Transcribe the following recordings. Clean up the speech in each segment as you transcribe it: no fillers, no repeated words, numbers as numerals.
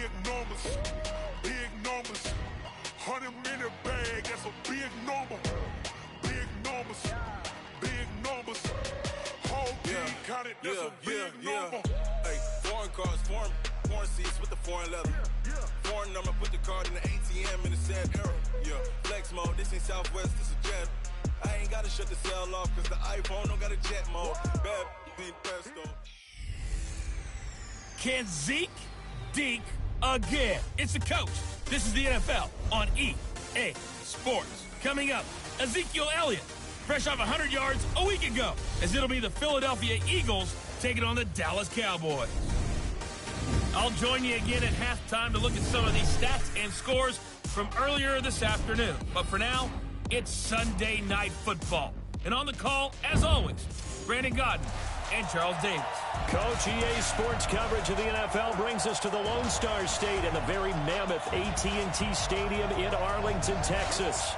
big numbers. Big numbers. 100-minute bag, that's a big number. Big numbers. Big numbers. Whole team counted, that's a big number. Hey, foreign cars, foreign seats with the foreign leather. Foreign number, put the card in the ATM in the sad era. Yeah, flex mode, this ain't Southwest, this is jet. I ain't gotta shut the cell off, cause the iPhone don't got a jet mode. Bad, beat pesto. Can Zeke deke again? It's the coach. This is the NFL on EA Sports. Coming up, Ezekiel Elliott, fresh off 100 yards a week ago, as it'll be the Philadelphia Eagles taking on the Dallas Cowboys. I'll join you again at halftime to look at some of these stats and scores from earlier this afternoon. But for now, it's Sunday Night Football. And on the call, as always, Brandon Godden and Charles Davis. Coach, EA Sports coverage of the NFL brings us to the Lone Star State and the very mammoth AT&T Stadium in Arlington, Texas.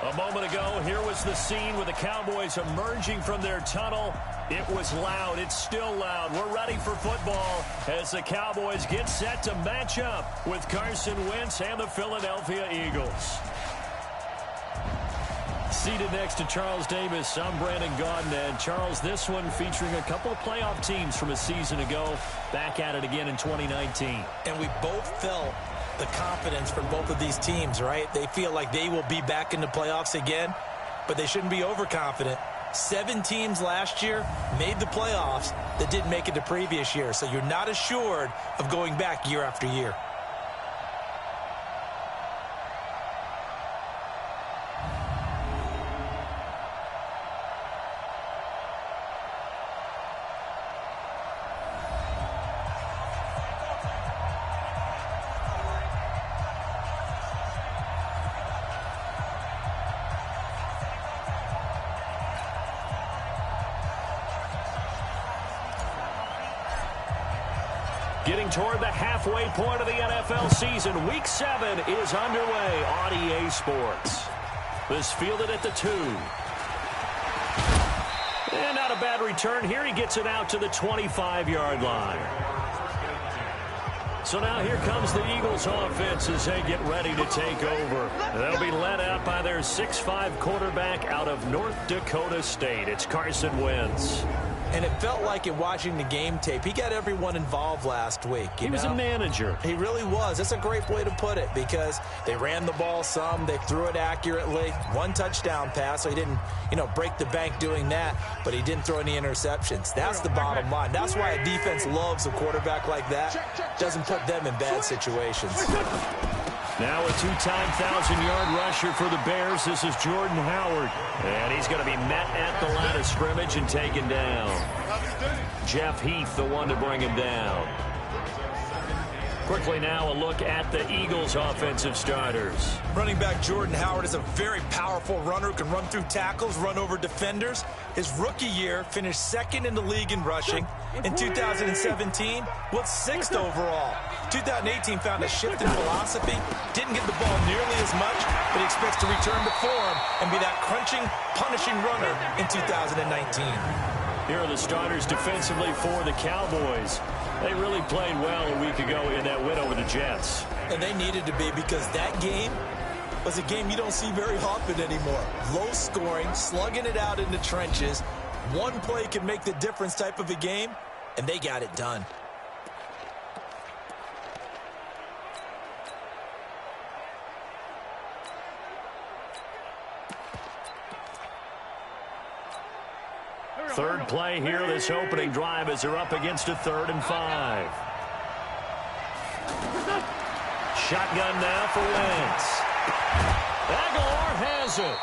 A moment ago, here was the scene with the Cowboys emerging from their tunnel. It was loud. It's still loud. We're ready for football as the Cowboys get set to match up with Carson Wentz and the Philadelphia Eagles. Seated next to Charles Davis, I'm Brandon Godden. And Charles, this one featuring a couple of playoff teams from a season ago, back at it again in 2019. And we both felt the confidence from both of these teams, right? They feel like they will be back in the playoffs again, but they shouldn't be overconfident. 7 teams last year made the playoffs that didn't make it the previous year, so you're not assured of going back year after year. Getting toward the halfway point of the NFL season, Week 7 is underway on EA Sports. This fielded at the 2. And not a bad return here. He gets it out to the 25-yard line. So now here comes the Eagles offense as they get ready to take over. They'll be led out by their 6'5 quarterback out of North Dakota State. It's Carson Wentz. And it felt like in watching the game tape, he got everyone involved last week. He was a manager. He really was. That's a great way to put it because they ran the ball some. They threw it accurately. 1 touchdown pass, so he didn't, break the bank doing that, but he didn't throw any interceptions. That's the bottom line. That's why a defense loves a quarterback like that. Doesn't put them in bad situations. Now a 2-time 1,000-yard rusher for the Bears. This is Jordan Howard. And he's going to be met at the line of scrimmage and taken down. Jeff Heath, the one to bring him down. Quickly now, a look at the Eagles' offensive starters. Running back Jordan Howard is a very powerful runner who can run through tackles, run over defenders. His rookie year finished 2nd in the league in rushing. In 2017, was 6th overall. 2018 found a shift in philosophy. Didn't get the ball nearly as much, but he expects to return to form and be that crunching, punishing runner in 2019. Here are the starters defensively for the Cowboys. They really played well a week ago in that win over the Jets. And they needed to be because that game was a game you don't see very often anymore. Low scoring, slugging it out in the trenches. One play can make the difference type of a game, and they got it done. Third play here, this opening drive as they're up against a 3rd and 5. Shotgun now for Wentz. Aguilar has it.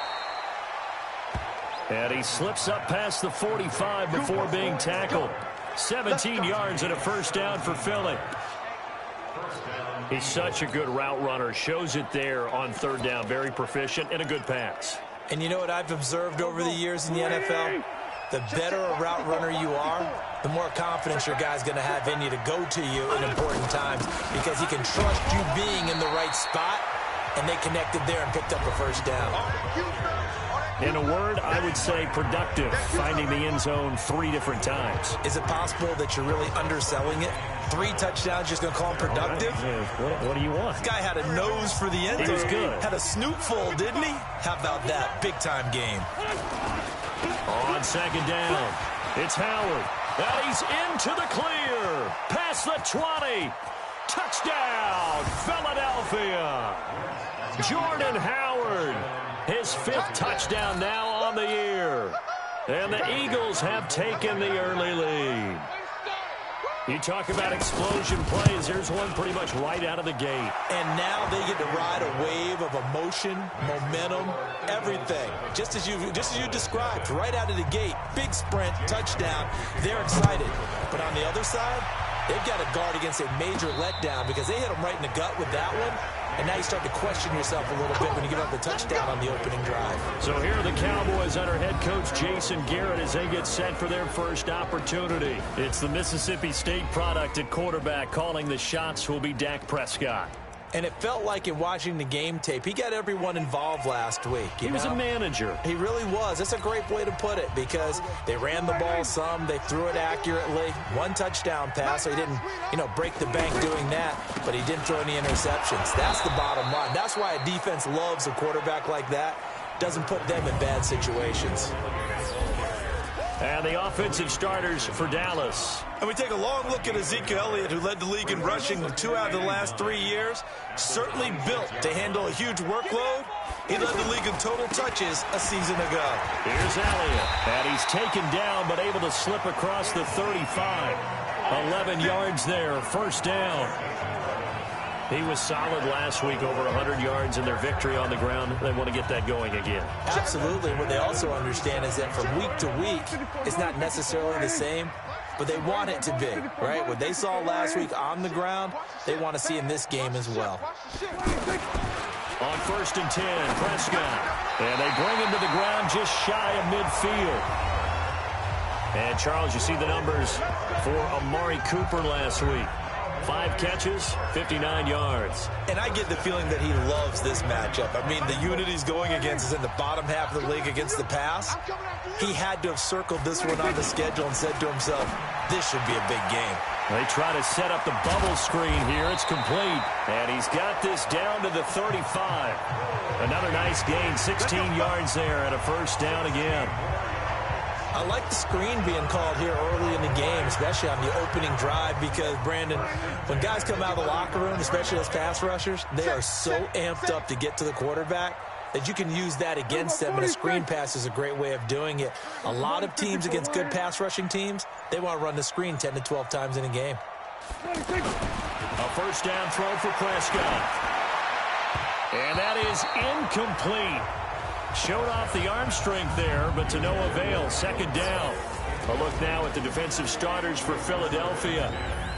And he slips up past the 45 before being tackled. 17 yards and a first down for Philly. He's such a good route runner. Shows it there on 3rd down. Very proficient and a good pass. And you know what I've observed over the years in the NFL? The better a route runner you are, the more confidence your guy's going to have in you to go to you in important times because he can trust you being in the right spot, and they connected there and picked up a first down. In a word, I would say productive, finding the end zone 3 different times. Is it possible that you're really underselling it? 3 touchdowns, just going to call him productive? What do you want? This guy had a nose for the end zone. He was good. Had a snoot full, didn't he? How about that? Big-time game. On second down, it's Howard. And he's into the clear. Past the 20. Touchdown, Philadelphia. Jordan Howard, his 5th touchdown now on the year. And the Eagles have taken the early lead. You talk about explosion plays. Here's one pretty much right out of the gate. And now they get to ride a wave of emotion, momentum, everything. Just as you described, right out of the gate. Big sprint, touchdown. They're excited. But on the other side, they've got to guard against a major letdown because they hit them right in the gut with that one. And now you start to question yourself a little bit when you give up the touchdown on the opening drive. So here are the Cowboys under head coach Jason Garrett as they get set for their first opportunity. It's the Mississippi State product at quarterback. Calling the shots will be Dak Prescott. And it felt like in watching the game tape, he got everyone involved last week. He was a manager. He really was. That's a great way to put it because they ran the ball some. They threw it accurately. 1 touchdown pass, so he didn't, break the bank doing that, but he didn't throw any interceptions. That's the bottom line. That's why a defense loves a quarterback like that. Doesn't put them in bad situations. And the offensive starters for Dallas. And we take a long look at Ezekiel Elliott, who led the league in rushing 2 out of the last 3 years. Certainly built to handle a huge workload. He led the league in total touches a season ago. Here's Elliott. And he's taken down, but able to slip across the 35. 11 yards there, first down. He was solid last week, over 100 yards in their victory on the ground. They want to get that going again. Absolutely. What they also understand is that from week to week, it's not necessarily the same, but they want it to be, right? What they saw last week on the ground, they want to see in this game as well. On 1st and 10, Prescott. And they bring him to the ground just shy of midfield. And, Charles, you see the numbers for Amari Cooper last week. 5 catches, 59 yards. And I get the feeling that he loves this matchup. I mean, the unit he's going against is in the bottom half of the league against the pass. He had to have circled this one on the schedule and said to himself, this should be a big game. They try to set up the bubble screen here. It's complete. And he's got this down to the 35. Another nice gain, 16 yards there and a first down again. I like the screen being called here early in the game, especially on the opening drive, because, Brandon, when guys come out of the locker room, especially those pass rushers, they are so amped up to get to the quarterback that you can use that against them, and a screen pass is a great way of doing it. A lot of teams against good pass rushing teams, they want to run the screen 10 to 12 times in a game. A first down throw for Prescott. And that is incomplete. Showed off the arm strength there, but to no avail. Second down. A look now at the defensive starters for Philadelphia.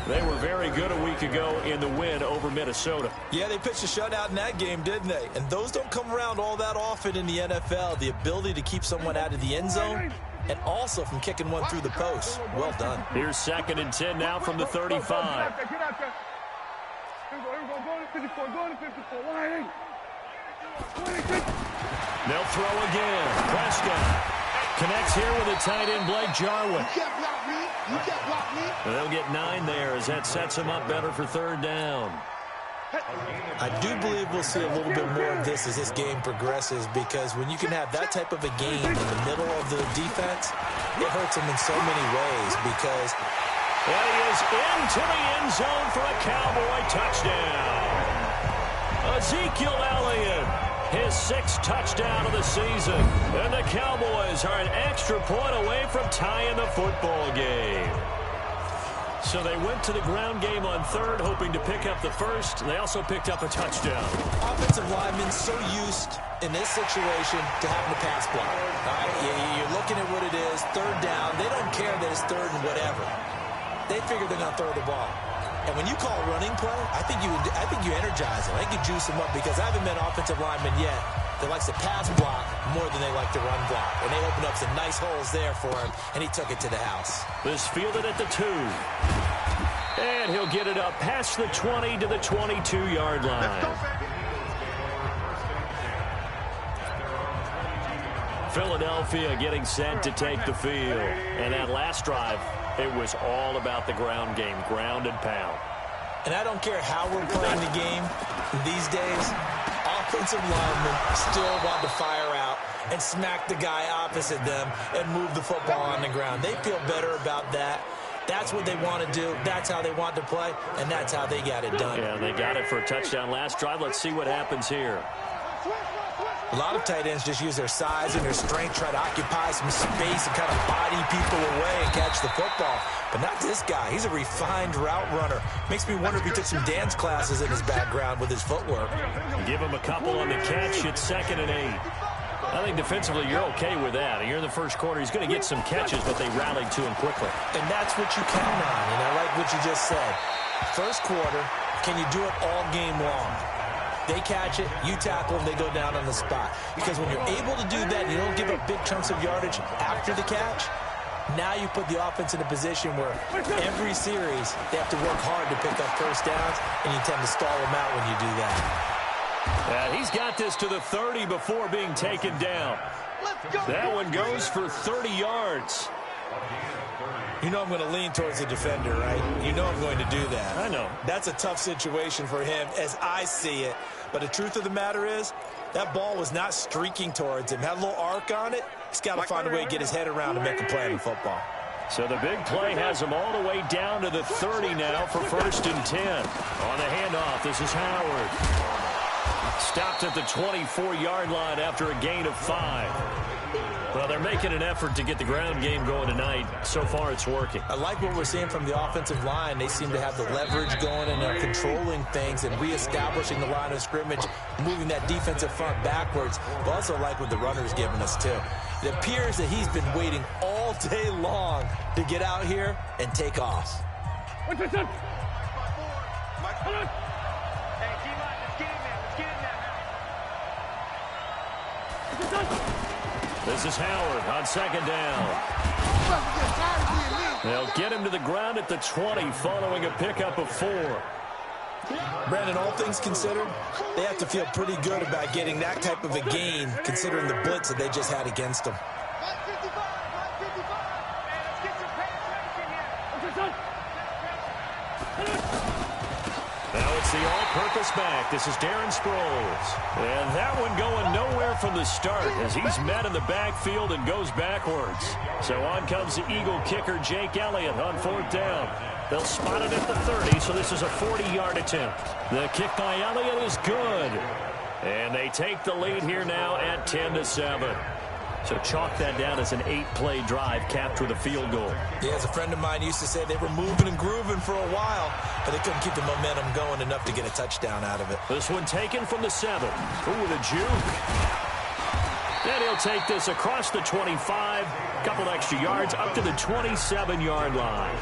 They were very good a week ago in the win over Minnesota. Yeah, they pitched a shutout in that game, didn't they? And those don't come around all that often in the NFL. The ability to keep someone out of the end zone and also from kicking one through the post. Well done. Here's 2nd and 10 now from the 35. They'll throw again. Prescott connects here with a tight end, Blake Jarwin. They'll get 9 there as that sets him up better for 3rd down. I do believe we'll see a little bit more of this as this game progresses, because when you can have that type of a game in the middle of the defense, it hurts them in so many ways, because and he is into the end zone for a Cowboy touchdown. Ezekiel Elliott, his 6th touchdown of the season. And the Cowboys are an extra point away from tying the football game. So they went to the ground game on 3rd, hoping to pick up the 1st. They also picked up a touchdown. Offensive linemen so used in this situation to having a pass block. All right? You're looking at what it is, 3rd down. They don't care that it's 3rd and whatever. They figure they're going to throw the ball. And when you call running play, I think you energize them. I think you juice them up, because I haven't met an offensive lineman yet that likes to pass block more than they like to run block. And they opened up some nice holes there for him, and he took it to the house. This fielded at the 2. And he'll get it up past the 20 to the 22-yard line. Philadelphia getting set to take the field. And that last drive, it was all about the ground game, ground and pound. And I don't care how we're playing the game these days, offensive linemen still want to fire out and smack the guy opposite them and move the football on the ground. They feel better about that. That's what they want to do. That's how they want to play, and that's how they got it done. Yeah, they got it for a touchdown last drive. Let's see what happens here. A lot of tight ends just use their size and their strength, try to occupy some space and kind of body people away and catch the football. But not this guy. He's a refined route runner. Makes me wonder if he took some dance classes in his background with his footwork. Give him a couple on the catch. It's 2nd and 8. I think defensively you're okay with that. You're in the first quarter. He's going to get some catches, but they rallied to him quickly. And that's what you count on. And I like what you just said. First quarter, can you do it all game long? They catch it, you tackle them, they go down on the spot. Because when you're able to do that, you don't give up big chunks of yardage after the catch, now you put the offense in a position where every series they have to work hard to pick up first downs, and you tend to stall them out when you do that. He's got this to the 30 before being taken down. That one goes for 30 yards. You know I'm going to lean towards the defender, right? You know I'm going to do that. I know. That's a tough situation for him as I see it. But the truth of the matter is, that ball was not streaking towards him. Had a little arc on it. He's got to find a way to get his head around and make a play in football. So the big play has him all the way down to the 30 now for 1st and 10. On the handoff, this is Howard. Stopped at the 24-yard line after a gain of 5. Well, they're making an effort to get the ground game going tonight. So far, it's working. I like what we're seeing from the offensive line. They seem to have the leverage going, and they're controlling things and reestablishing the line of scrimmage, moving that defensive front backwards. But also like what the runner's giving us, too. It appears that he's been waiting all day long to get out here and take off. This is Howard on 2nd down. They'll get him to the ground at the 20 following a pickup of 4. Brandon, all things considered, they have to feel pretty good about getting that type of a gain considering the blitz that they just had against them. Now it's the all-purpose back. This is Darren Sproles. And that one going nowhere from the start as he's met in the backfield and goes backwards. So on comes the Eagle kicker, Jake Elliott, on 4th down. They'll spot it at the 30, so this is a 40-yard attempt. The kick by Elliott is good. And they take the lead here now at 10-7. So chalk that down as an 8-play drive capped with a field goal. Yeah, as a friend of mine used to say, they were moving and grooving for a while, but they couldn't keep the momentum going enough to get a touchdown out of it. This one taken from the 7. Ooh, with a juke. Then he'll take this across the 25, couple extra yards, up to the 27-yard line.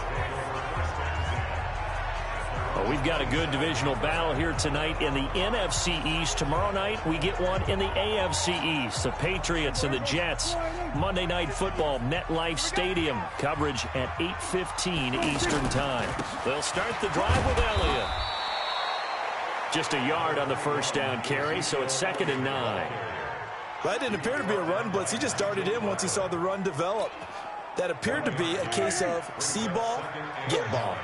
Well, we've got a good divisional battle here tonight in the NFC East. Tomorrow night, we get one in the AFC East. The Patriots and the Jets. Monday Night Football, MetLife Stadium. Coverage at 8:15 Eastern Time. They'll start the drive with Elliott. Just a yard on the first down carry, so it's 2nd and 9. Well, that didn't appear to be a run blitz. He just darted in once he saw the run develop. That appeared to be a case of see ball, get ball.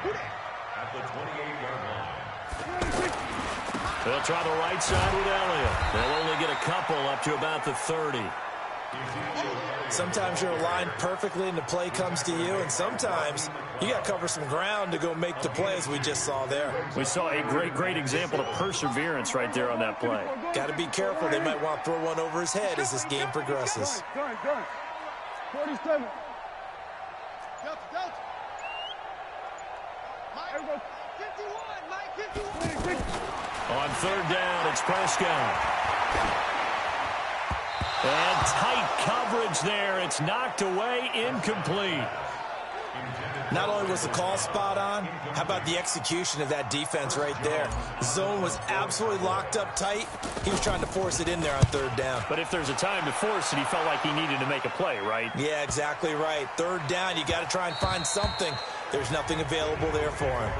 They'll try the right side with Elliott. They'll only get a couple up to about the 30. Sometimes you're aligned perfectly and the play comes to you, and sometimes you got to cover some ground to go make the play, as we just saw there. We saw a great example of perseverance right there on that play. Got to be careful. They might want to throw one over his head as this game progresses. 47. On 3rd down, it's Prescott. And tight coverage there. It's knocked away, incomplete. Not only was the call spot on, how about the execution of that defense right there? Zone was absolutely locked up tight. He was trying to force it in there on 3rd down. But if there's a time to force it, he felt like he needed to make a play, right? Yeah, exactly right. 3rd down, you got to try and find something. There's nothing available there for him.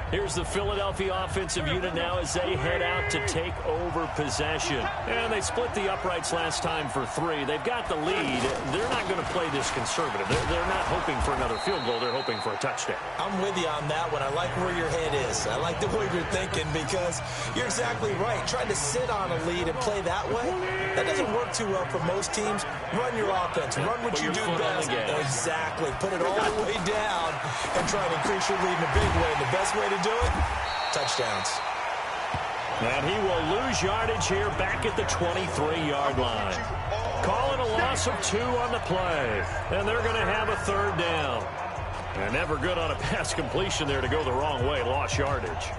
Here's the Philadelphia offensive unit now as they head out to take over possession. And they split the uprights last time for 3. They've got the lead. They're not going to play this conservative. They're not hoping for another field goal. They're hoping for a touchdown. I'm with you on that one. I like where your head is. I like the way you're thinking because you're exactly right. Trying to sit on a lead and play that way, that doesn't work too well for most teams. Run your offense. Run what you do best. Exactly. Put it all the way down and try to increase your lead in a big way. The best way to do it, touchdowns. And he will lose yardage here back at the 23-yard line. Calling a loss of 2 on the play. And they're going to have a 3rd down. And never good on a pass completion there to go the wrong way. Lost yardage.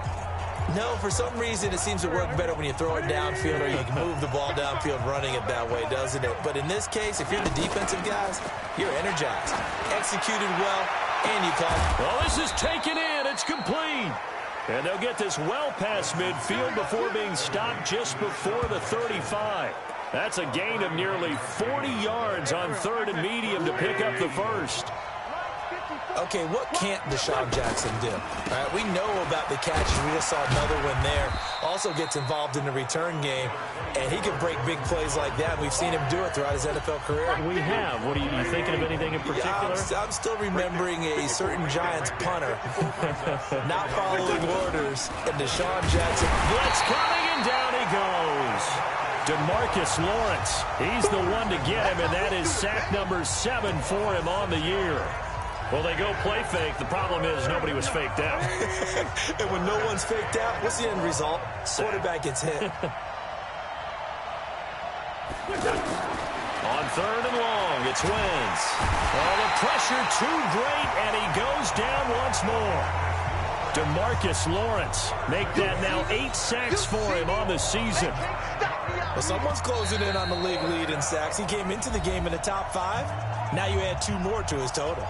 No, for some reason it seems to work better when you throw it downfield or you can move the ball downfield running it that way, doesn't it? But in this case, if you're the defensive guys, you're energized. Executed well, and you call it. Well, this is taken in. It's complete. And they'll get this well past midfield before being stopped just before the 35. That's a gain of nearly 40 yards on 3rd and medium to pick up the 1st. Okay, what can't Deshaun Jackson do? All right, we know about the catches. We just saw another one there. Also gets involved in the return game, and he can break big plays like that. We've seen him do it throughout his NFL career. We have. What are you thinking of anything in particular? Yeah, I'm still remembering a certain Giants punter not following orders, and Deshaun Jackson. Blitz coming, and down he goes. DeMarcus Lawrence, he's the one to get him, and that is sack number 7 for him on the year. Well, they go play fake. The problem is nobody was faked out. And when no one's faked out, what's the end result? Quarterback gets hit. On 3rd and long, it's Wentz. Oh, the pressure too great, and he goes down once more. DeMarcus Lawrence make that now 8 sacks for him on the season. Well, someone's closing in on the league lead in sacks. He came into the game in the top 5. Now you add 2 more to his total.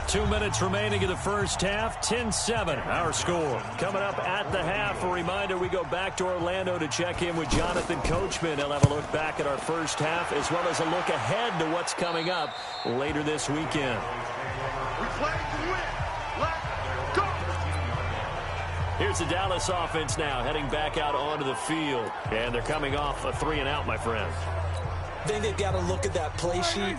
2 minutes remaining in the first half. 10-7, our score. Coming up at the half, a reminder, we go back to Orlando to check in with Jonathan Coachman. He'll have a look back at our first half as well as a look ahead to what's coming up later this weekend. We play to win. Let's go. Here's the Dallas offense now heading back out onto the field. And they're coming off a 3-and-out, my friend. I think they've got to look at that play sheet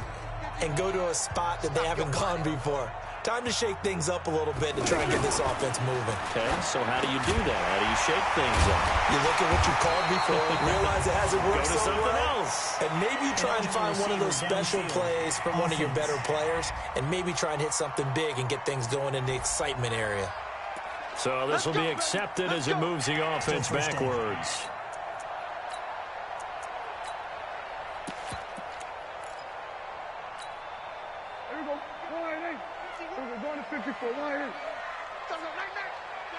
and go to a spot that they haven't gone before. Time to shake things up a little bit to try and get this offense moving. Okay, so how do you do that? How do you shake things up? You look at what you called before, realize it hasn't worked Go to so something well, else. and maybe you try and find one of those special plays from one of your better players, and maybe try and hit something big and get things going in the excitement area. So this will be accepted as it moves the offense backwards. Here we go. 188. We're going to 54. 188.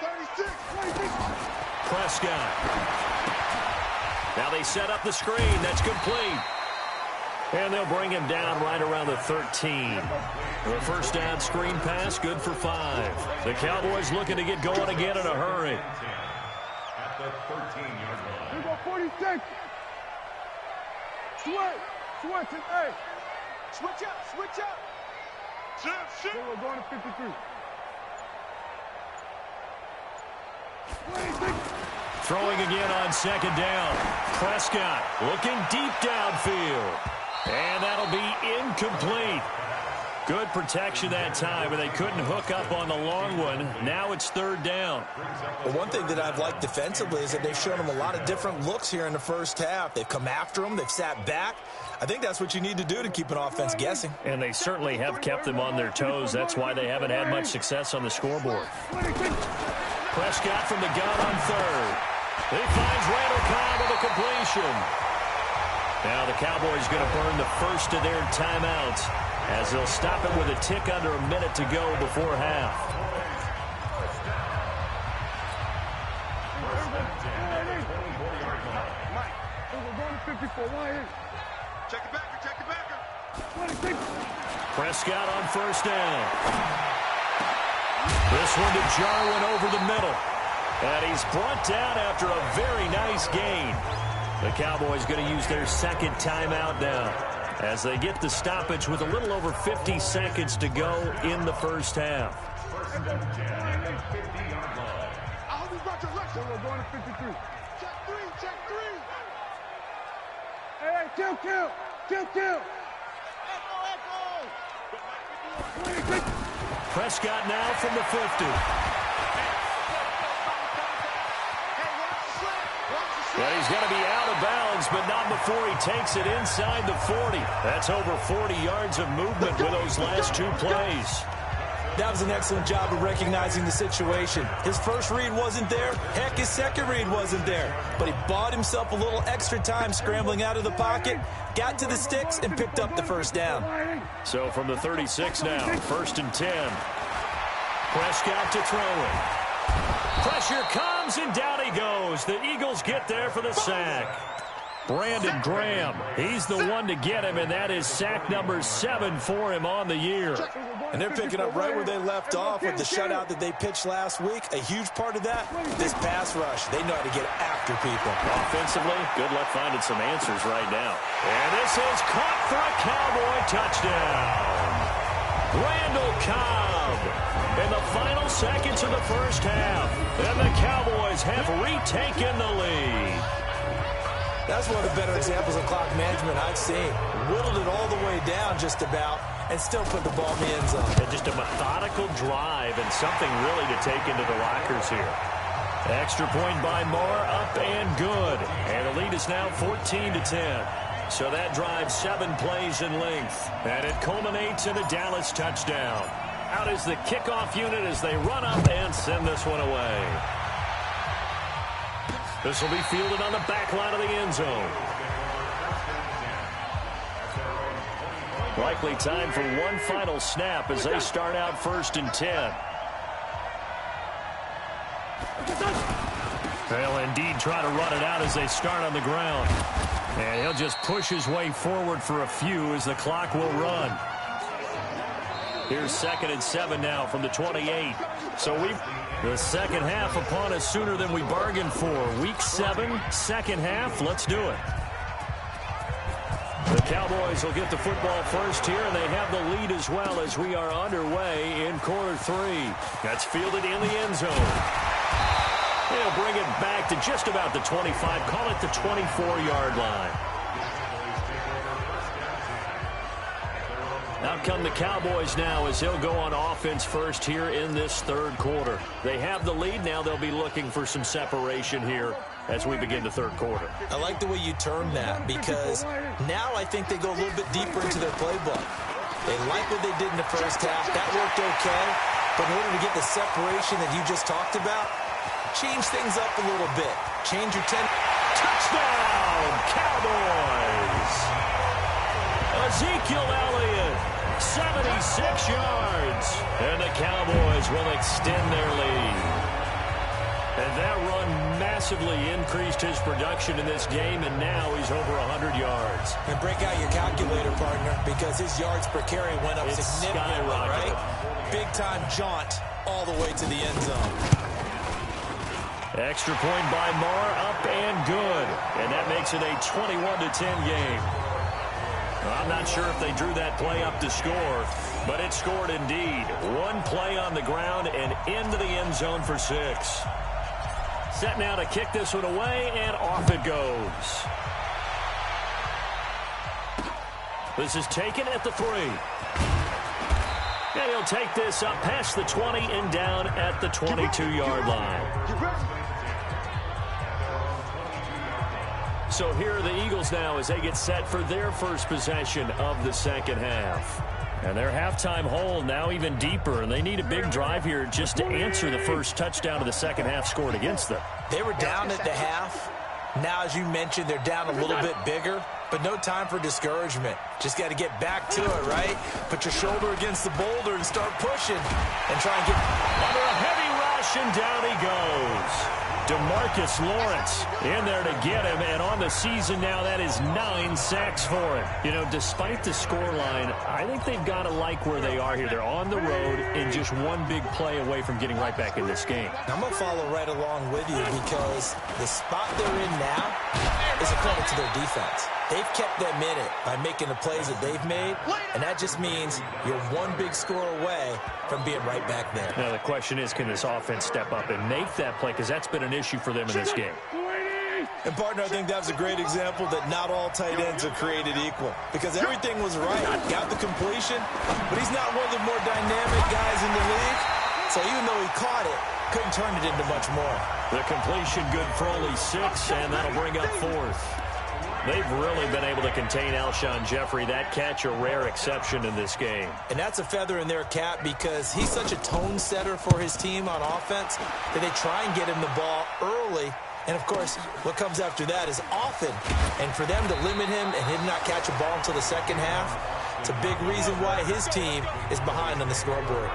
36. 26. Prescott. Now they set up the screen. That's complete. And they'll bring him down right around the 13. The first down screen pass, good for 5. The Cowboys looking to get going again in a hurry. At the 13-yard line. Here we go. 46. Switch. Switch and A. Switch up. Switch up. Shift. Then we're going to 53. 26. Throwing again on 2nd down. Prescott looking deep downfield. And that'll be incomplete. Good protection that time, and they couldn't hook up on the long one. Now it's 3rd down. Well, one thing that I've liked defensively is that they've shown them a lot of different looks here in the first half. They've come after them. They've sat back. I think that's what you need to do to keep an offense guessing. And they certainly have kept them on their toes. That's why they haven't had much success on the scoreboard. Prescott from the gun on 3rd. He finds Randall Cobb with a completion. Now the Cowboys going to burn the first of their timeouts as they'll stop it with a tick under a minute to go before half. Check the backer. Check the backer. Prescott on 1st down. This one to Jarwin over the middle. And he's brought down after a very nice gain. The Cowboys going to use their 2nd timeout now as they get the stoppage with a little over 50 seconds to go in the first half. So we're going to 53. Check three. Hey, kill. Prescott now from the 50. And he's going to be out of bounds, but not before he takes it inside the 40. That's over 40 yards of movement with those last two plays. That was an excellent job of recognizing the situation. His first read wasn't there. Heck, his second read wasn't there. But he bought himself a little extra time scrambling out of the pocket, got to the sticks, and picked up the first down. So from the 36 now, 1st and 10. Prescott to throw it. Pressure comes, and down he goes. The Eagles get there for the sack. Brandon Graham, he's the one to get him, and that is sack number 7 for him on the year. And they're picking up right where they left off with the shutout that they pitched last week. A huge part of that, this pass rush. They know how to get after people. Offensively, good luck finding some answers right now. And this is caught for a Cowboy touchdown. Randall Cobb in the final seconds of the first half. And the Cowboys have retaken the lead. That's one of the better examples of clock management I've seen. Whittled it all the way down just about and still put the ball in the end zone. And just a methodical drive and something really to take into the lockers here. Extra point by Moore, up and good. And the lead is now 14-10. So that drives 7 plays in length. And it culminates in a Dallas touchdown. Out is the kickoff unit as they run up and send this one away. This will be fielded on the back line of the end zone. Likely time for one final snap as they start out 1st and 10. They'll indeed try to run it out as they start on the ground. And he'll just push his way forward for a few as the clock will run. Here's 2nd and 7 now from the 28. So the second half upon us sooner than we bargained for. Week 7, second half. Let's do it. The Cowboys will get the football first here, and they have the lead as well as we are underway in quarter 3. That's fielded in the end zone. They'll bring it back to just about the 25. Call it the 24-yard line. Out come the Cowboys now as they'll go on offense first here in this third quarter. They have the lead. Now they'll be looking for some separation here as we begin the third quarter. I like the way you termed that because now I think they go a little bit deeper into their playbook. They like what they did in the first half. That worked okay. But in order to get the separation that you just talked about, change things up a little bit. Change your 10. Touchdown, Cowboys! Ezekiel Elliott, 76 yards. And the Cowboys will extend their lead. And that run massively increased his production in this game, and now he's over 100 yards. And break out your calculator, partner, because his yards per carry went up significantly, right? Big-time jaunt all the way to the end zone. Extra point by Moore, up and good. And that makes it a 21-10 game. I'm not sure if they drew that play up to score, but it scored indeed. One play on the ground and into the end zone for 6. Set now to kick this one away, and off it goes. This is taken at the 3. And he'll take this up past the 20 and down at the 22-yard line. So here are the Eagles now as they get set for their first possession of the second half. And their halftime hole now even deeper, and they need a big drive here just to answer the first touchdown of the second half scored against them. They were down at the half. Now, as you mentioned, they're down a little bit bigger, but no time for discouragement. Just got to get back to it, right? Put your shoulder against the boulder and start pushing and try and get under a heavy rush, and down he goes. DeMarcus Lawrence in there to get him, and on the season now, that is 9 sacks for him. You know, despite the scoreline, I think they've got to like where they are here. They're on the road and just one big play away from getting right back in this game. I'm going to follow right along with you because the spot they're in now is a credit to their defense. They've kept them in it by making the plays that they've made, and that just means you're one big score away from being right back there. Now, the question is, can this offense step up and make that play? Because that's been an issue for them in this game. And, partner, I think that was a great example that not all tight ends are created equal. Because everything was right. Got the completion, but he's not one of the more dynamic guys in the league. So even though he caught it, couldn't turn it into much more. The completion good for only 6, and that'll bring up 4th. They've really been able to contain Alshon Jeffrey. That catch a rare exception in this game. And that's a feather in their cap because he's such a tone setter for his team on offense that they try and get him the ball early. And, of course, what comes after that is often. And for them to limit him and him not catch a ball until the second half, it's a big reason why his team is behind on the scoreboard.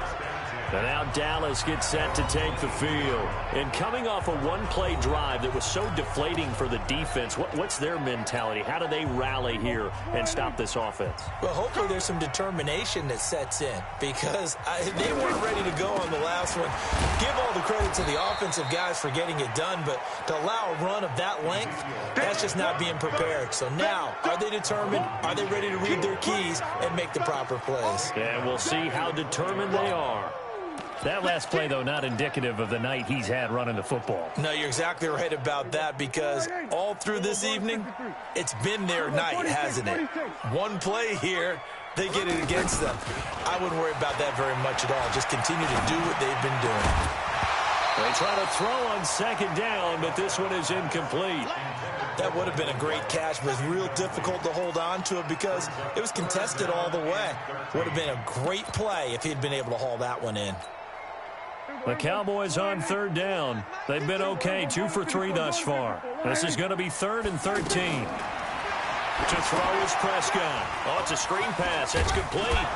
And now Dallas gets set to take the field. And coming off a one-play drive that was so deflating for the defense, what's their mentality? How do they rally here and stop this offense? Well, hopefully there's some determination that sets in because they weren't ready to go on the last one. Give all the credit to the offensive guys for getting it done, but to allow a run of that length, that's just not being prepared. So now, are they determined? Are they ready to read their keys and make the proper plays? And we'll see how determined they are. That last play, though, not indicative of the night he's had running the football. No, you're exactly right about that because all through this evening, it's been their night, hasn't it? One play here, they get it against them. I wouldn't worry about that very much at all. Just continue to do what they've been doing. They try to throw on second down, but this one is incomplete. That would have been a great catch, but it's real difficult to hold on to it because it was contested all the way. Would have been a great play if he'd been able to haul that one in. The Cowboys on third down. They've been okay, 2 for 3 thus far. This is going to be 3rd and 13. To throw is Prescott. Oh, it's a screen pass. That's complete.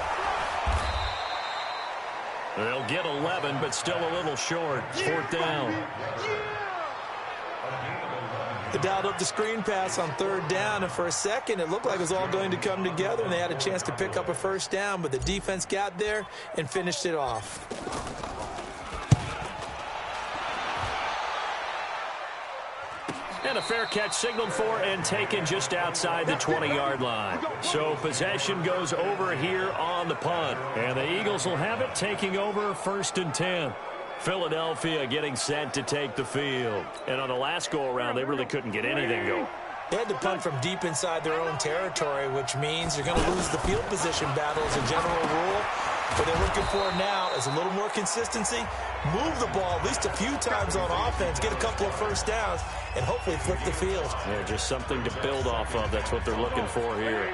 They'll get 11, but still a little short. 4th down. They dialed up the screen pass on 3rd down, and for a second it looked like it was all going to come together, and they had a chance to pick up a 1st down, but the defense got there and finished it off. And a fair catch signaled for and taken just outside the 20-yard line. So possession goes over here on the punt. And the Eagles will have it, taking over 1st and 10. Philadelphia getting set to take the field. And on the last go-around, they really couldn't get anything going. They had to punt from deep inside their own territory, which means you're going to lose the field position battle as a general rule. What they're looking for now is a little more consistency, move the ball at least a few times on offense, get a couple of 1st downs, and hopefully flip the field. Yeah, just something to build off of. That's what they're looking for here.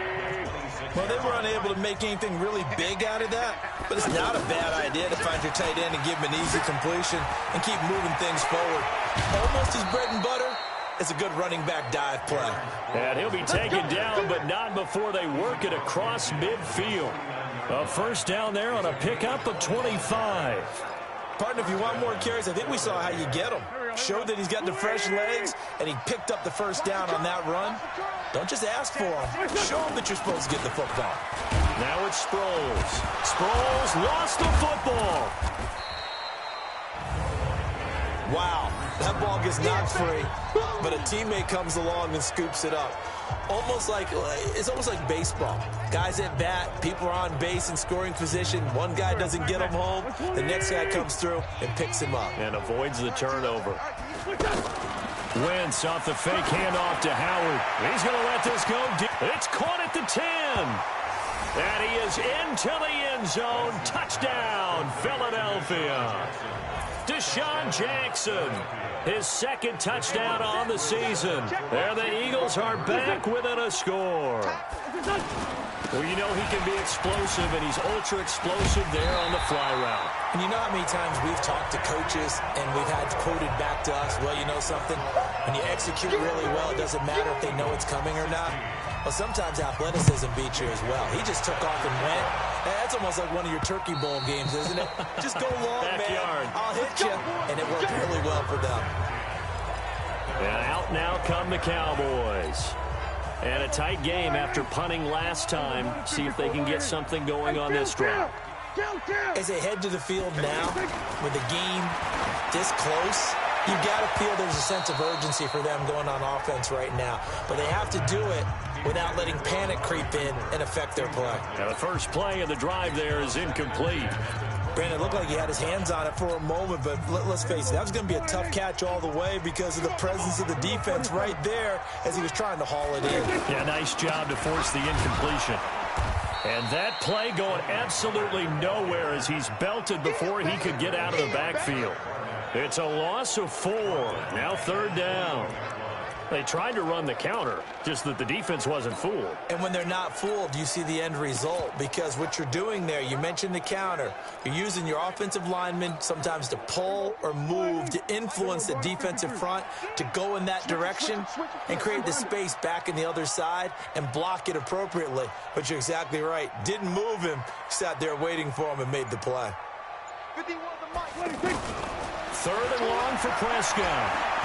Well, they were unable to make anything really big out of that, but it's not a bad idea to find your tight end and give him an easy completion and keep moving things forward. Almost his bread and butter. It's a good running back dive play. And he'll be taken down, but not before they work it across midfield. A 1st down there on a pickup of 25. Partner, if you want more carries, I think we saw how you get them. Showed that he's got the fresh legs, and he picked up the 1st down on that run. Don't just ask for them. Show them that you're supposed to get the football. Now it's Sproles. Sproles lost the football. Wow, that ball gets knocked free, but a teammate comes along and scoops it up. It's almost like baseball. Guys at bat, people are on base in scoring position. One guy doesn't get him home. The next guy comes through and picks him up. And avoids the turnover. Wentz off the fake handoff to Howard. He's going to let this go. It's caught at the 10. And he is into the end zone. Touchdown, Philadelphia. Deshaun Jackson, his 2nd touchdown on the season. There the Eagles are back within a score. Well, you know he can be explosive, and he's ultra-explosive there on the fly route. And you know how many times we've talked to coaches and we've had quoted back to us, well, you know something? When you execute really well, it doesn't matter if they know it's coming or not. Well, sometimes athleticism beats you as well. He just took off and went. That's almost like one of your Turkey Bowl games, isn't it? Just go long, Backyard. man. I'll hit you. And it worked really well for them. And out now come the Cowboys. And a tight game after punting last time. See if they can get something going on this drive. As they head to the field now, with the game this close, you've got to feel there's a sense of urgency for them going on offense right now. But they have to do it without letting panic creep in and affect their play. Now the first play of the drive there is incomplete. Brandon, it looked like he had his hands on it for a moment, but let's face it, that was going to be a tough catch all the way because of the presence of the defense right there as he was trying to haul it in. Yeah, nice job to force the incompletion. And that play going absolutely nowhere as he's belted before he could get out of the backfield. It's a loss of 4. Now 3rd down. They tried to run the counter, just that the defense wasn't fooled. And when they're not fooled, you see the end result, because what you're doing there, you mentioned the counter. You're using your offensive linemen sometimes to pull or move to influence the defensive front to go in that direction and create the space back in the other side and block it appropriately. But you're exactly right. Didn't move him. Sat there waiting for him and made the play. 3rd and long for Prescott.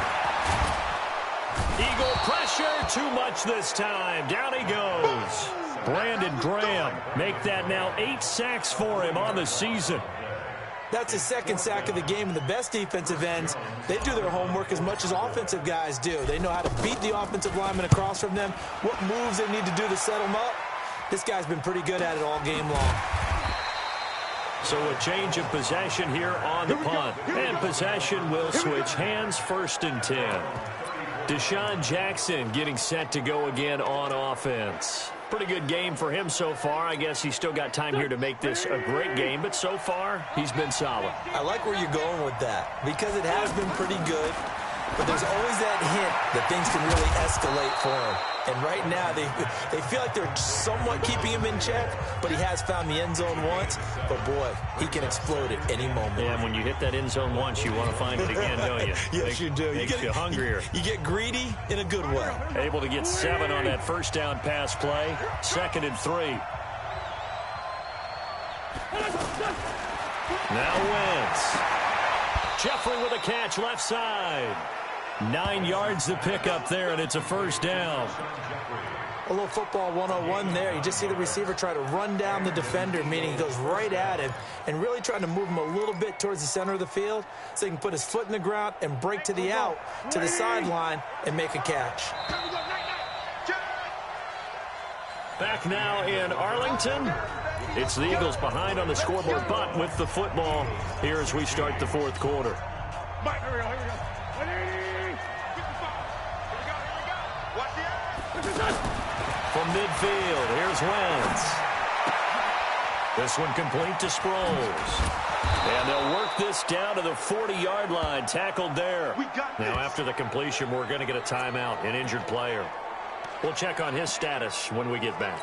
Eagle pressure, too much this time. Down he goes. Brandon Graham, make that now 8 sacks for him on the season. That's his 2nd sack of the game, and the best defensive ends, they do their homework as much as offensive guys do. They know how to beat the offensive lineman across from them, what moves they need to do to set them up. This guy's been pretty good at it all game long. So a change of possession here on the punt. And possession will switch hands, 1st and 10. Deshaun Jackson getting set to go again on offense. Pretty good game for him so far. I guess he's still got time here to make this a great game, but so far, he's been solid. I like where you're going with that because it has been pretty good, but there's always that hint that things can really escalate for him. And right now, they feel like they're somewhat keeping him in check, but he has found the end zone once. But, boy, he can explode at any moment. Yeah, and when you hit that end zone once, you want to find it again, don't you? Yes, you do. Makes you hungrier. You get greedy in a good way. Able to get 7 on that 1st down pass play. 2nd and 3. Now Wentz. Jeffrey with a catch left side. 9 yards to pick up there, and it's a 1st down. A little football 101 there. You just see the receiver try to run down the defender, meaning he goes right at him and really trying to move him a little bit towards the center of the field so he can put his foot in the ground and break to the out, to the sideline, and make a catch. Back now in Arlington. It's the Eagles behind on the scoreboard, but with the football here as we start the 4th quarter. From midfield, here's Wentz. This one complete to Sproles. And they'll work this down to the 40-yard line, tackled there. Now after the completion, we're going to get a timeout, an injured player. We'll check on his status when we get back.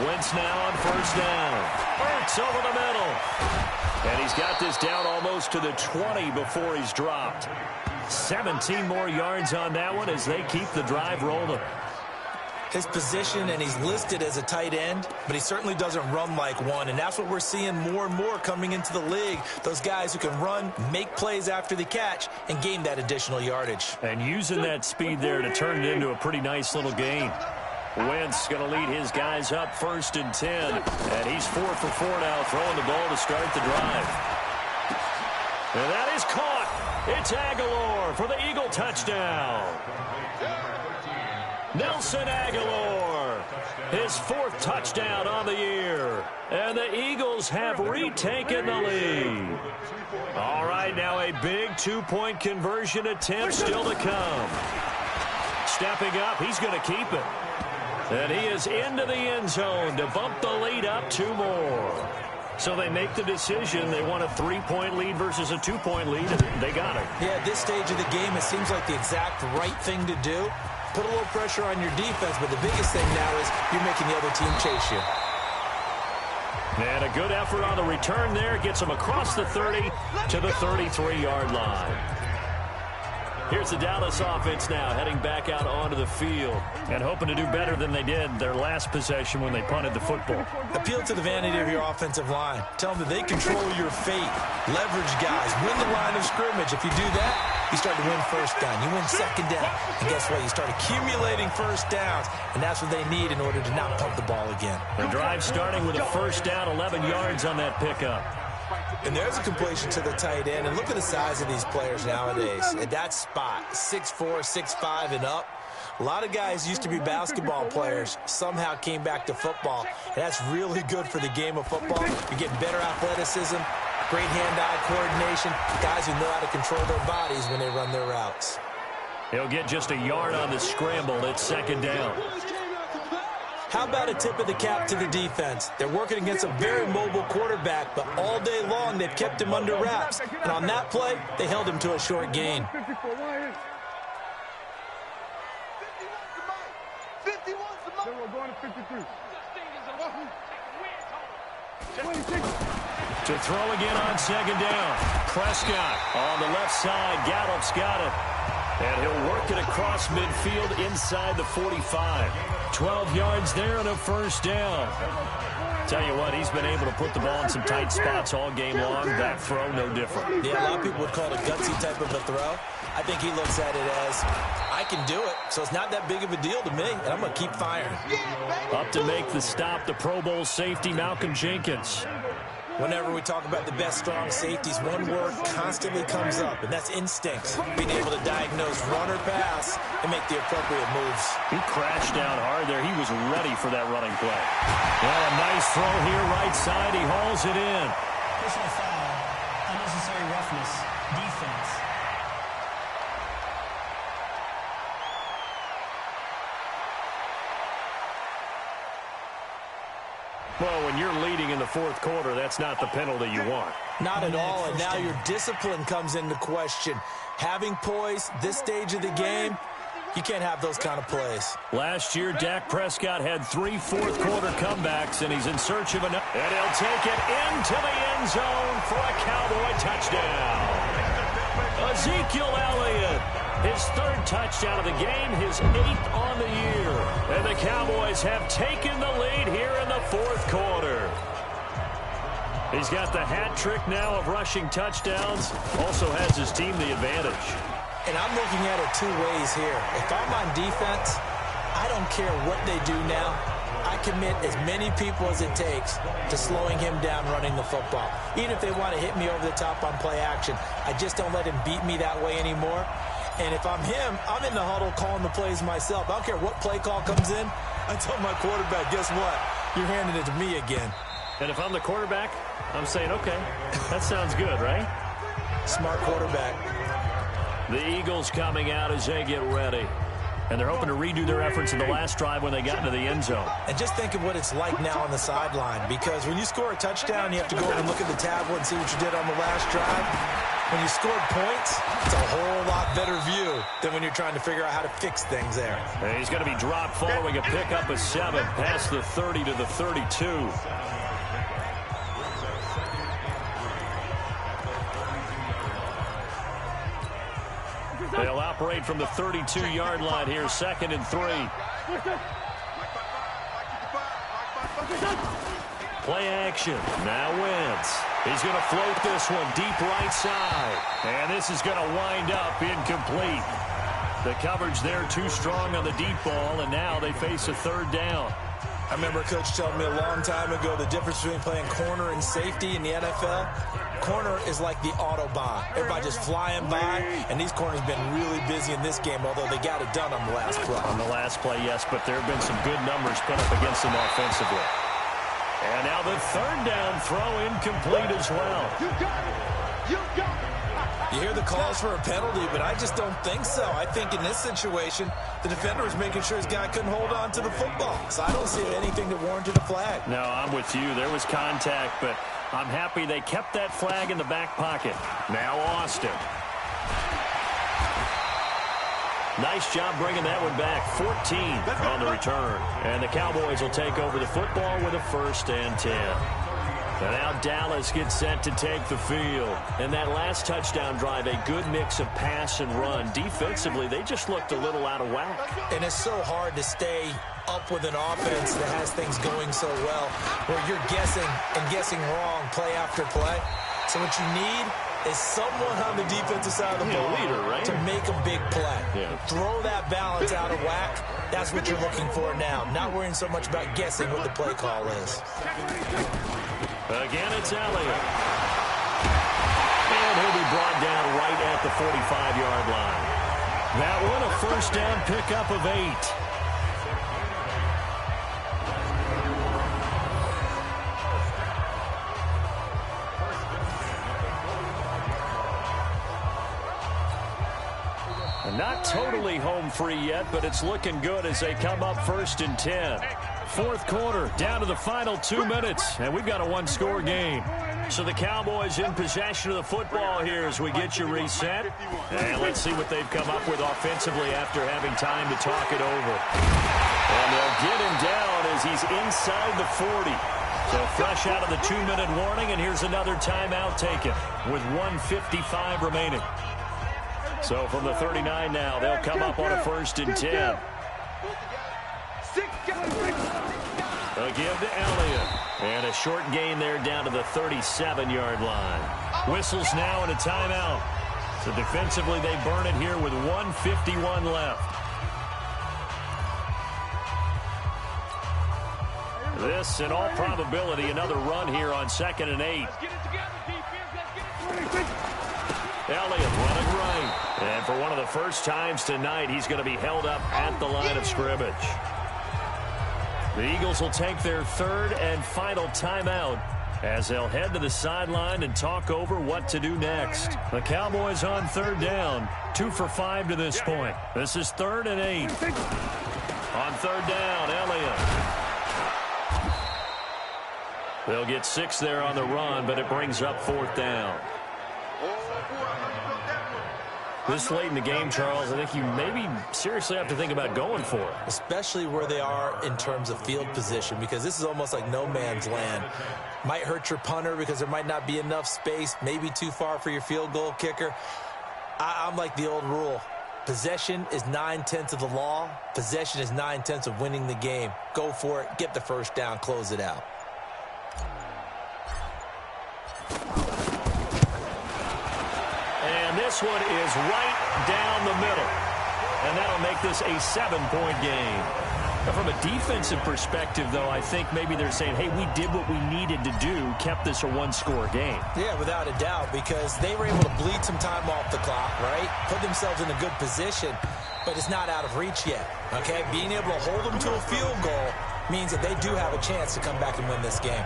Wentz now on 1st down. Ertz over the middle. And he's got this down almost to the 20 before he's dropped. 17 more yards on that one as they keep the drive rolling. His position, and he's listed as a tight end, but he certainly doesn't run like one, and that's what we're seeing more and more coming into the league. Those guys who can run, make plays after the catch, and gain that additional yardage. And using that speed there to turn it into a pretty nice little gain. Wentz going to lead his guys up 1st and 10. And he's 4 for 4 now, throwing the ball to start the drive. And that is caught. It's Aguilar for the Eagle touchdown. Nelson Aguilar, his 4th touchdown on the year. And the Eagles have retaken the lead. All right, now a big 2-point conversion attempt still to come. Stepping up, he's going to keep it. And he is into the end zone to bump the lead up 2 more. So they make the decision. They want a 3-point lead versus a 2-point lead, and they got it. Yeah, at this stage of the game, it seems like the exact right thing to do. Put a little pressure on your defense, but the biggest thing now is you're making the other team chase you. And a good effort on the return there. Gets him across the 30 to the 33-yard line. Here's the Dallas offense now, heading back out onto the field and hoping to do better than they did their last possession when they punted the football. Appeal to the vanity of your offensive line. Tell them that they control your fate. Leverage guys. Win the line of scrimmage. If you do that, you start to win first down. You win second down. And guess what? You start accumulating first downs, and that's what they need in order to not punt the ball again. The drive starting with a first down, 11 yards on that pickup. And there's a completion to the tight end. And look at the size of these players nowadays. At that spot, 6'4", 6'5", and up. A lot of guys used to be basketball players, somehow came back to football. And that's really good for the game of football. You're getting better athleticism, great hand-eye coordination, guys who know how to control their bodies when they run their routes. He'll get just a yard on the scramble. It's second down. How about a tip of the cap to the defense? They're working against a very mobile quarterback, but all day long they've kept him under wraps. And on that play, they held him to a short gain. To throw again on second down. Prescott on the left side. Gallup's got it. And he'll work it across midfield inside the 45. 12 yards there and a first down. Tell you what, he's been able to put the ball in some tight spots all game long. That throw, no different. Yeah, a lot of people would call it a gutsy type of a throw. I think he looks at it as, I can do it, so it's not that big of a deal to me, and I'm going to keep firing. Up to make the stop, the Pro Bowl safety, Malcolm Jenkins. Whenever we talk about the best strong safeties, one word constantly comes up, and that's instincts. Being able to diagnose run or pass and make the appropriate moves. He crashed down hard there. He was ready for that running play. Well, a nice throw here, right side. He hauls it in. Personal foul, unnecessary roughness, defense. Well, when you're leading in the fourth quarter, that's not the penalty you want. Not at all, and now your discipline comes into question. Having poise this stage of the game, you can't have those kind of plays. Last year, Dak Prescott had 3 fourth-quarter comebacks, and he's in search of another. And he'll take it into the end zone for a Cowboy touchdown. Ezekiel Elliott, his 3rd touchdown of the game, his 8th on the year. And the Cowboys have taken the lead here in the fourth quarter. He's got the hat trick now of rushing touchdowns. Also has his team the advantage. And I'm looking at it 2 ways here. If I'm on defense, I don't care what they do now. I commit as many people as it takes to slowing him down running the football. Even if they want to hit me over the top on play action, I just don't let him beat me that way anymore. And if I'm him, I'm in the huddle calling the plays myself. I don't care what play call comes in. I tell my quarterback, guess what? You're handing it to me again. And if I'm the quarterback, I'm saying, okay, that sounds good, right? Smart quarterback. The Eagles coming out as they get ready. And they're hoping to redo their efforts in the last drive when they got into the end zone. And just think of what it's like now on the sideline. Because when you score a touchdown, you have to go over and look at the tablet and see what you did on the last drive. When you scored points, it's a whole lot better view than when you're trying to figure out how to fix things there. And he's going to be dropped following a pickup of 7 past the 30 to the 32. They'll operate from the 32-yard line here, 2nd and 3. Play action. Now Wentz. He's going to float this one deep right side. And this is going to wind up incomplete. The coverage there too strong on the deep ball, and now they face a 3rd down. I remember a coach telling me a long time ago the difference between playing corner and safety in the NFL. Corner is like the Autobahn. Everybody just flying by, and these corners have been really busy in this game, although they got it done on the last play. On the last play, yes, but there have been some good numbers put up against them offensively. And now the 3rd down throw incomplete as well. You got it. You got it. You hear the calls for a penalty, but I just don't think so. I think in this situation, the defender was making sure his guy couldn't hold on to the football. So I don't see anything that warranted a flag. No, I'm with you. There was contact, but I'm happy they kept that flag in the back pocket. Now Austin. Nice job bringing that one back. 14 on the return. And the Cowboys will take over the football with a 1st and 10. And now Dallas gets set to take the field. And that last touchdown drive, a good mix of pass and run. Defensively, they just looked a little out of whack. And it's so hard to stay up with an offense that has things going so well, where you're guessing and guessing wrong play after play. So what you need is someone on the defensive side of the ball leader, right? to make a big play. Yeah. Throw that balance out of whack. That's what you're looking for now. Not worrying so much about guessing what the play call is. Again, it's Elliott. And he'll be brought down right at the 45-yard line. That one, a first down pickup of 8. Not totally home free yet, but it's looking good as they come up 1st and 10. Fourth quarter, down to the final 2 minutes, and we've got a one-score game. So the Cowboys in possession of the football here as we get you reset. And let's see what they've come up with offensively after having time to talk it over. And they'll get him down as he's inside the 40. So fresh out of the 2-minute warning, and here's another timeout taken with 1:55 remaining. So from the 39 now, they'll come up on a 1st and 10. A give to Elliott. And a short gain there down to the 37-yard line. Whistles now and a timeout. So defensively, they burn it here with 1:51 left. This, in all probability, another run here on 2nd and 8. Elliott running right. And for one of the first times tonight, he's going to be held up at the line of scrimmage. The Eagles will take their 3rd and final timeout as they'll head to the sideline and talk over what to do next. The Cowboys on 3rd down, 2 for 5 to this point. This is 3rd and 8. On 3rd down, Elliott. They'll get 6 there on the run, but it brings up 4th down. This late in the game, Charles, I think you maybe seriously have to think about going for it. Especially where they are in terms of field position, because this is almost like no man's land. Might hurt your punter because there might not be enough space, maybe too far for your field goal kicker. I'm like the old rule. Possession is 9/10 of the law. Possession is 9/10 of winning the game. Go for it, get the first down, close it out. And this one is right down the middle. And that'll make this a 7-point game. Now, from a defensive perspective, though, I think maybe they're saying, hey, we did what we needed to do, kept this a one-score game. Yeah, without a doubt, because they were able to bleed some time off the clock, right? Put themselves in a good position, but it's not out of reach yet, okay? Being able to hold them to a field goal means that they do have a chance to come back and win this game.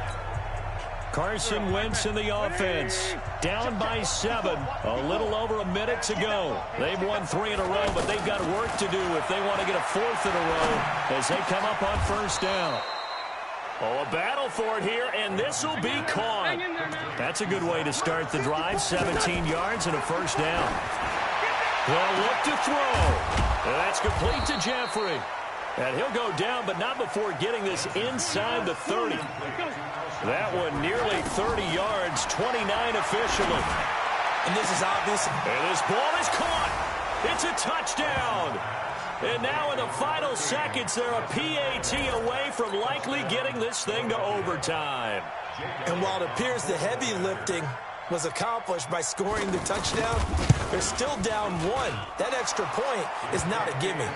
Carson Wentz in the offense. Down by 7. A little over a minute to go. They've won 3 in a row, but they've got work to do if they want to get a 4th in a row as they come up on 1st down. Oh, a battle for it here, and this will be caught. That's a good way to start the drive. 17 yards and a 1st down. They'll look to throw. That's complete to Jeffrey. And he'll go down, but not before getting this inside the 30. That one nearly 30 yards, 29 officially. And this is obvious. And this ball is caught. It's a touchdown. And now in the final seconds, they're a PAT away from likely getting this thing to overtime. And while it appears the heavy lifting was accomplished by scoring the touchdown, they're still down 1. That extra point is not a gimme.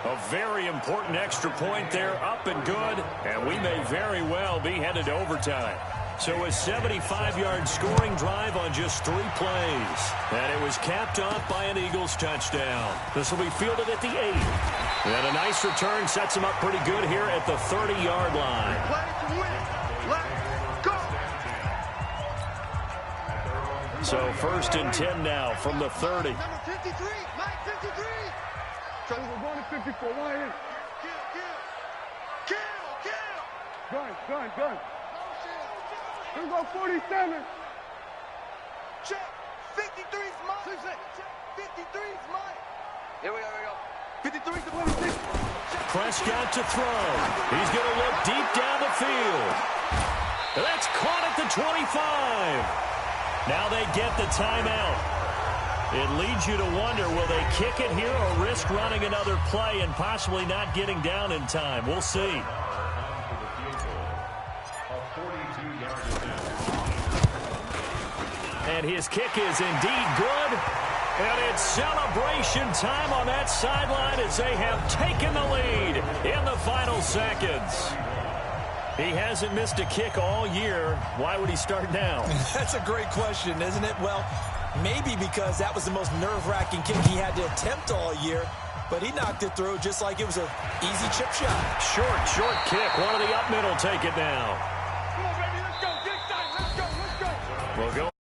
A very important extra point there, up and good, and we may very well be headed to overtime. So a 75-yard scoring drive on just 3 plays. And it was capped off by an Eagles touchdown. This will be fielded at the 8. And a nice return sets them up pretty good here at the 30-yard line. Let's go. So 1st and 10 now from the 30. Number 53, Mike 53. We're going to 54. Why in? Kill. Gun. Here we go, 47. Check. 53's mine. 53's mine. Here we go. 53's the 26. Prescott to throw. He's going to look deep down the field. That's caught at the 25. Now they get the timeout. It leads you to wonder, will they kick it here or risk running another play and possibly not getting down in time? We'll see. And his kick is indeed good. And it's celebration time on that sideline as they have taken the lead in the final seconds. He hasn't missed a kick all year. Why would he start now? That's a great question, isn't it? Well, maybe because that was the most nerve-wracking kick he had to attempt all year. But he knocked it through just like it was an easy chip shot. Short kick. One of the up middle take it now. Come on, baby, let's go. Get time. Let's go. We'll go